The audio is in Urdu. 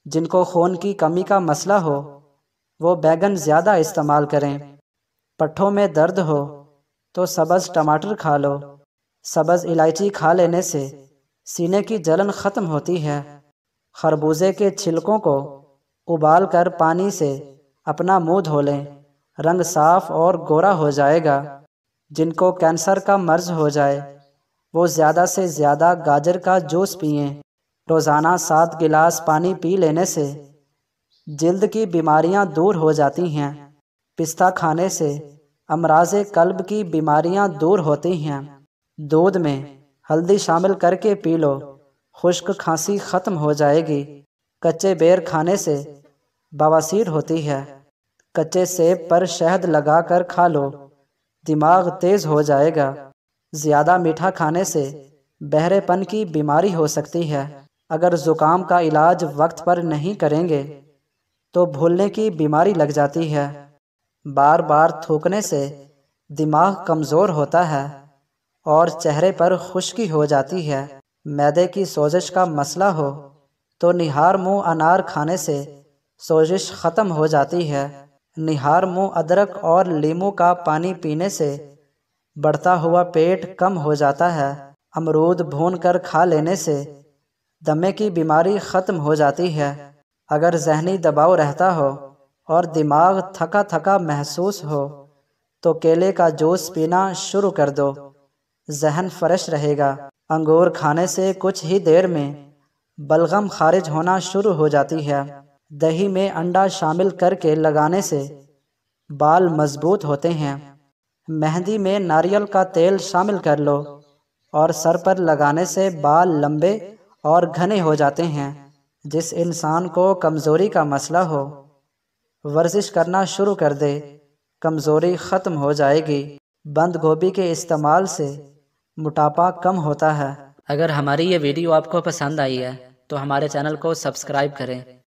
جن کو خون کی کمی کا مسئلہ ہو وہ بیگن زیادہ استعمال کریں۔ پٹھوں میں درد ہو تو سبز ٹماٹر کھا لو۔ سبز الائچی کھا لینے سے سینے کی جلن ختم ہوتی ہے۔ خربوزے کے چھلکوں کو ابال کر پانی سے اپنا منہ دھو لیں، رنگ صاف اور گورا ہو جائے گا۔ جن کو کینسر کا مرض ہو جائے وہ زیادہ سے زیادہ گاجر کا جوس پئیں۔ روزانہ 7 گلاس پانی پی لینے سے جلد کی بیماریاں دور ہو جاتی ہیں۔ پستہ کھانے سے امراض قلب کی بیماریاں دور ہوتی ہیں۔ دودھ میں ہلدی شامل کر کے پی لو، خشک کھانسی ختم ہو جائے گی۔ کچے بیر کھانے سے بواسیر ہوتی ہے۔ کچے سیب پر شہد لگا کر کھا لو، دماغ تیز ہو جائے گا۔ زیادہ میٹھا کھانے سے بہرے پن کی بیماری ہو سکتی ہے۔ اگر زکام کا علاج وقت پر نہیں کریں گے تو بھولنے کی بیماری لگ جاتی ہے۔ بار بار تھوکنے سے دماغ کمزور ہوتا ہے اور چہرے پر خشکی ہو جاتی ہے۔ معدے کی سوزش کا مسئلہ ہو تو نہار منہ انار کھانے سے سوزش ختم ہو جاتی ہے۔ نہار منہ ادرک اور لیموں کا پانی پینے سے بڑھتا ہوا پیٹ کم ہو جاتا ہے۔ امرود بھون کر کھا لینے سے دمے کی بیماری ختم ہو جاتی ہے۔ اگر ذہنی دباؤ رہتا ہو اور دماغ تھکا تھکا محسوس ہو تو کیلے کا جوس پینا شروع کر دو، ذہن فریش رہے گا۔ انگور کھانے سے کچھ ہی دیر میں بلغم خارج ہونا شروع ہو جاتی ہے۔ دہی میں انڈا شامل کر کے لگانے سے بال مضبوط ہوتے ہیں۔ مہندی میں ناریل کا تیل شامل کر لو اور سر پر لگانے سے بال لمبے اور گھنے ہو جاتے ہیں۔ جس انسان کو کمزوری کا مسئلہ ہو ورزش کرنا شروع کر دے، کمزوری ختم ہو جائے گی۔ بند گوبھی کے استعمال سے موٹاپا کم ہوتا ہے۔ اگر ہماری یہ ویڈیو آپ کو پسند آئی ہے تو ہمارے چینل کو سبسکرائب کریں۔